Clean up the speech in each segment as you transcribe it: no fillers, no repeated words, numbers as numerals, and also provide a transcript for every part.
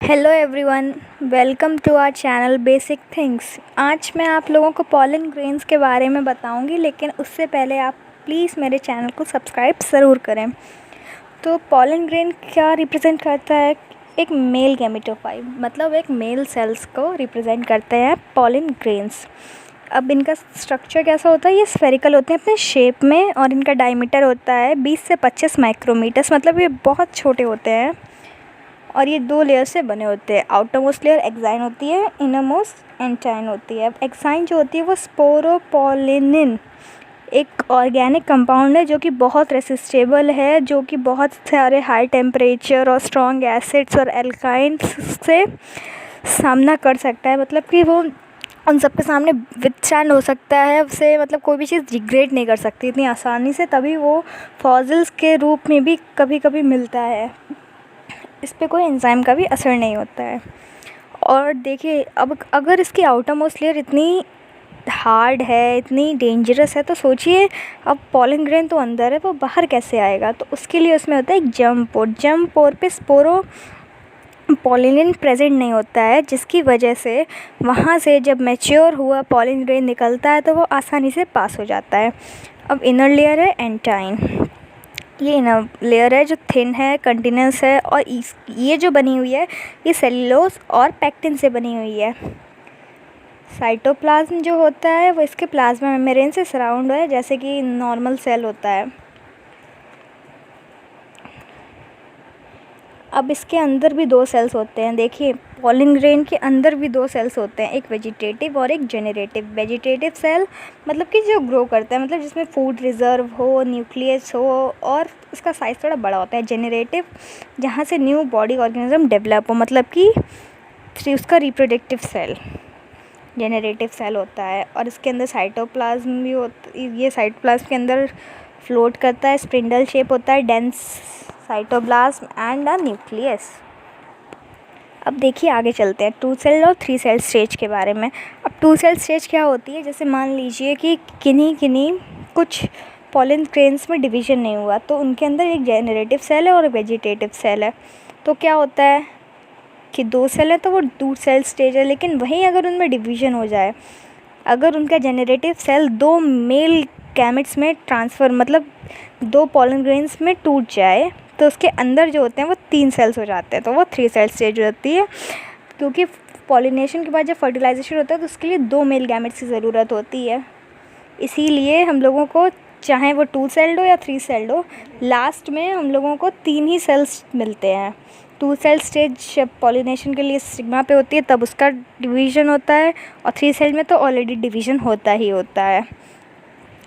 Hello everyone, welcome to our channel basic things. आज मैं आप लोगों को पॉलन ग्रेन्स के बारे में बताऊंगी, लेकिन उससे पहले आप प्लीज़ मेरे चैनल को सब्सक्राइब ज़रूर करें। तो पॉलन ग्रेन क्या रिप्रेजेंट करता है? एक मेल गैमेटोफाइट, मतलब एक मेल सेल्स को रिप्रेजेंट करते हैं पॉलन ग्रेन्स। अब इनका स्ट्रक्चर कैसा होता है? ये स्फेरिकल होते हैं अपने शेप में, और इनका डायमीटर होता है 20 से 25 माइक्रोमीटर्स, मतलब ये बहुत छोटे होते हैं। और ये दो लेयर से बने होते हैं। आउटर मोस्ट लेयर एक्साइन होती है, इनर मोस्ट एंटाइन होती है। एक्साइन जो होती है वो स्पोरोपोलिनिन एक ऑर्गेनिक कंपाउंड है जो कि बहुत रेसिस्टेबल है, जो कि बहुत सारे हाई टेम्परेचर और स्ट्रॉन्ग एसिड्स और एल्काइंस से सामना कर सकता है। मतलब कि वो उन सब के सामने विथस्टैंड हो सकता है, उससे मतलब कोई भी चीज़ डिग्रेड नहीं कर सकती इतनी आसानी से, तभी वो फॉसिल्स के रूप में भी कभी कभी मिलता है। इस पे कोई एंजाइम का भी असर नहीं होता है। और देखिए, अब अगर इसकी आउटर मोस्ट लेयर इतनी हार्ड है, इतनी डेंजरस है, तो सोचिए अब पॉलन ग्रेन तो अंदर है, वो बाहर कैसे आएगा? तो उसके लिए उसमें होता है एक जर्म पोर पे स्पोरो पॉलिनिन प्रेजेंट नहीं होता है, जिसकी वजह से वहाँ से जब मैच्योर हुआ पॉलन ग्रेन निकलता है तो वो आसानी से पास हो जाता है। अब इनर लेयर है एंटाइन। ये इनर लेयर है जो थिन है, कंटिन्यूस है, और ये जो बनी हुई है ये सेल्यूलोज और पैक्टिन से बनी हुई है। साइटोप्लाज्म जो होता है वो इसके प्लाज्मा मेम्ब्रेन से सराउंड है, जैसे कि नॉर्मल सेल होता है। अब इसके अंदर भी दो सेल्स होते हैं। देखिए, पॉलन ग्रेन के अंदर भी दो सेल्स होते हैं, एक वेजिटेटिव और एक जेनरेटिव। वेजिटेटिव सेल मतलब कि जो ग्रो करता है, मतलब जिसमें फूड रिजर्व हो, न्यूक्लियस हो, और उसका साइज़ थोड़ा बड़ा होता है। जेनरेटिव जहाँ से न्यू बॉडी ऑर्गेनिज्म डेवलप हो, मतलब कि उसका रिप्रोडक्टिव सेल जेनरेटिव सेल होता है। और इसके अंदर साइटोप्लाज्म भी ये साइटोप्लाज्म के अंदर फ्लोट करता है, स्पिंडल शेप होता है, dense cytoplasm and a nucleus. अब देखिए, आगे चलते हैं 2 सेल और 3 सेल स्टेज के बारे में। अब 2 सेल स्टेज क्या होती है? जैसे मान लीजिए कि किन्हीं कुछ पॉलन ग्रेन्स में डिवीज़न नहीं हुआ, तो उनके अंदर एक जेनरेटिव सेल है और वेजिटेटिव सेल है। तो क्या होता है कि 2 सेल है तो वो 2 सेल स्टेज है। लेकिन वहीं अगर उनमें डिवीज़न हो जाए, अगर उनका जेनरेटिव सेल 2 मेल गैमेट्स में ट्रांसफ़र, मतलब 2 पॉलन ग्रेन्स में टूट जाए, तो उसके अंदर जो होते हैं वो 3 सेल्स हो जाते हैं, तो वो 3 सेल स्टेज होती है। क्योंकि पॉलिनेशन के बाद जब फर्टिलाइजेशन होता है तो उसके लिए 2 मेल गैमेट्स की ज़रूरत होती है। इसीलिए हम लोगों को, चाहे वो 2 सेल्ड हो या 3 सेल्ड हो, लास्ट में हम लोगों को 3 ही सेल्स मिलते हैं। 2 सेल स्टेज जब पॉलिनेशन के लिए स्टिग्मा पे होती है तब उसका डिवीज़न होता है, और 3 सेल में तो ऑलरेडी डिवीज़न होता ही होता है।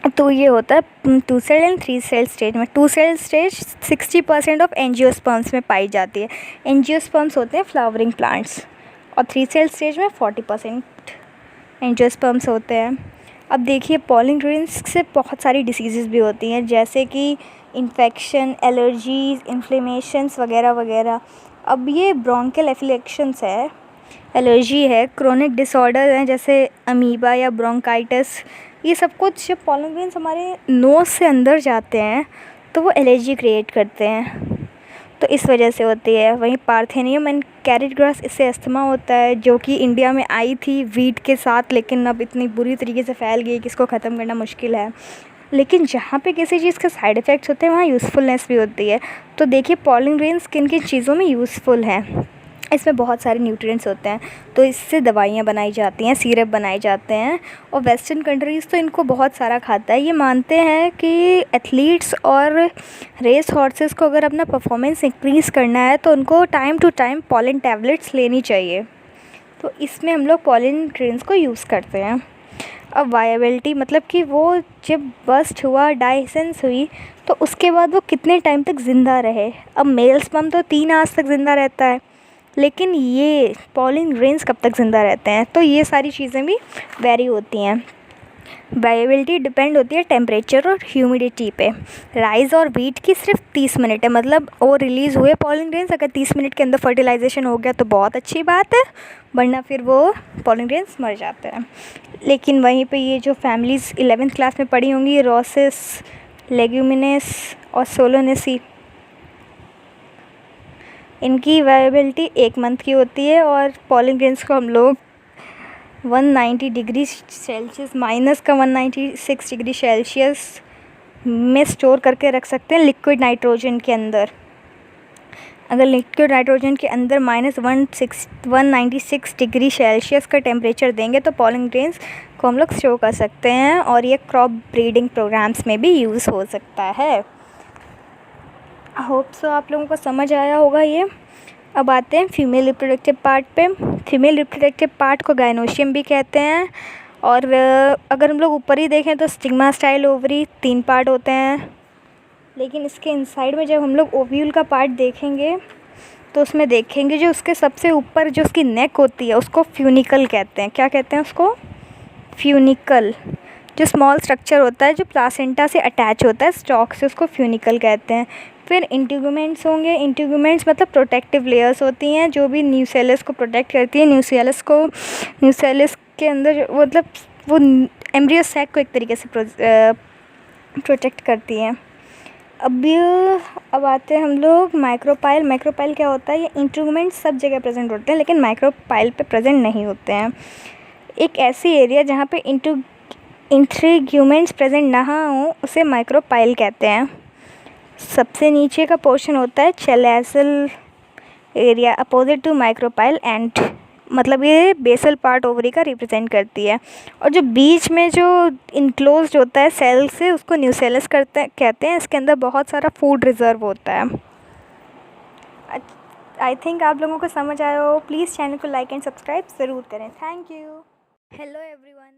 तो ये होता है 2 सेल एंड 3 सेल स्टेज में। 2 सेल स्टेज 60% ऑफ एंजियोस्पर्म्स में पाई जाती है। एंजियोस्पर्म्स होते हैं फ्लावरिंग प्लांट्स, और 3 सेल स्टेज में 40% एंजियोस्पर्म्स होते हैं। अब देखिए, पॉलन ग्रेन्स से बहुत सारी डिसीज़ेज़ भी होती हैं, जैसे कि इन्फेक्शन, एलर्जीज़, इन्फ्लेमेशंस वगैरह वगैरह। अब ये ब्रोंकियल एफिलेक्शंस है, एलर्जी है, क्रोनिक डिसऑर्डर हैं जैसे अमीबा या ब्रोंकाइटिस। ये सब कुछ जब पॉलन ग्रेन्स हमारे नोज़ से अंदर जाते हैं तो वो एलर्जी क्रिएट करते हैं, तो इस वजह से होती है। वहीं पार्थेनियम एंड कैरेट ग्रास, इससे अस्थमा होता है, जो कि इंडिया में आई थी वीट के साथ, लेकिन अब इतनी बुरी तरीके से फैल गई कि इसको ख़त्म करना मुश्किल है। लेकिन जहाँ पे किसी चीज़ के साइड इफ़ेक्ट्स होते हैं वहाँ यूज़फुलनेस भी होती है। तो देखिए, पॉलन ग्रेन्स किन किन चीज़ों में यूज़फुल हैं। इसमें बहुत सारे न्यूट्रिएंट्स होते हैं, तो इससे दवाइयाँ बनाई जाती हैं, सिरप बनाए जाते हैं। और वेस्टर्न कंट्रीज़ तो इनको बहुत सारा खाता है। ये मानते हैं कि एथलीट्स और रेस हॉर्सेस को अगर अपना परफॉर्मेंस इंक्रीज़ करना है तो उनको time to time pollen tablets लेनी चाहिए। तो इसमें हम लोग पॉलन ग्रेन्स को यूज़ करते हैं। अब वायबिलिटी, मतलब कि वो जब बस्ट हुआ, डाइसेंस हुई, तो उसके बाद वो कितने टाइम तक ज़िंदा रहे। अब मेल स्पर्म तो 3 आवर्स तक ज़िंदा रहता है, लेकिन ये पॉलन ग्रेन्स कब तक ज़िंदा रहते हैं? तो ये सारी चीज़ें भी वेरी होती हैं। वायबिलिटी डिपेंड होती है टेम्परेचर और ह्यूमिडिटी पे। राइस और वीट की सिर्फ 30 मिनट है, मतलब वो रिलीज़ हुए पॉलन ग्रेन्स, अगर 30 मिनट के अंदर फर्टिलाइजेशन हो गया तो बहुत अच्छी बात है, वरना फिर वो पॉलन ग्रेन्स मर जाते हैं। लेकिन वहीं पे ये जो फैमिलीज़ 11th क्लास में पढ़ी होंगी, रोसेस, लेग्यूमिनेस और सोलोनेसी, इनकी वायबिलिटी 1 मंथ की होती है और पॉलन ग्रेन्स को हम लोग 190 डिग्री सेल्सियस माइनस का 196 डिग्री सेल्सियस में स्टोर करके रख सकते हैं लिक्विड नाइट्रोजन के अंदर। अगर लिक्विड नाइट्रोजन के अंदर -196 डिग्री सेल्सियस का टेम्परेचर देंगे तो पॉलन ग्रेन्स को हम लोग स्टोर कर सकते हैं और ये क्रॉप ब्रीडिंग प्रोग्राम्स में भी यूज़ हो सकता है। होप सो आप लोगों को समझ आया होगा ये। अब आते हैं फीमेल रिप्रोडक्टिव पार्ट पे। फीमेल रिप्रोडक्टिव पार्ट को गायनोशियम भी कहते हैं और अगर हम लोग ऊपर ही देखें तो स्टिग्मा स्टाइल ओवरी 3 पार्ट होते हैं, लेकिन इसके इनसाइड में जब हम लोग ओव्यूल का पार्ट देखेंगे तो उसमें देखेंगे जो उसके सबसे ऊपर जो उसकी नेक होती है उसको फ्यूनिकल कहते हैं। क्या कहते हैं उसको? फ्यूनिकल। जो स्मॉल स्ट्रक्चर होता है जो प्लासेंटा से अटैच होता है स्टॉक से, उसको फ्यूनिकल कहते हैं। फिर इंटीगुमेंट्स होंगे। इंटीगुमेंट्स मतलब प्रोटेक्टिव लेयर्स होती हैं जो भी न्यूसेलस को प्रोटेक्ट करती है। न्यूसेलस के अंदर मतलब वो एम्ब्रियो सैक को एक तरीके से प्रोटेक्ट करती हैं। अब आते हैं हम लोग माइक्रोपाइल। माइक्रोपाइल क्या होता है? ये इंटीगुमेंट सब जगह प्रेजेंट होते हैं लेकिन माइक्रोपाइल पे प्रेजेंट नहीं होते हैं। एक ऐसी एरिया जहाँ पे इंटीग्यूमेंट्स प्रेजेंट ना हो उसे माइक्रोपाइल कहते हैं। सबसे नीचे का पोर्शन होता है chalazal area opposite to micropyle and मतलब ये बेसल पार्ट ओवरी का रिप्रेजेंट करती है। और जो बीच में जो इनक्लोज्ड होता है सेल से उसको न्यूसेलस कहते हैं। इसके अंदर बहुत सारा फूड रिजर्व होता है। आई थिंक आप लोगों को समझ आया हो। प्लीज़ चैनल को लाइक एंड सब्सक्राइब ज़रूर करें। Thank you. Hello everyone.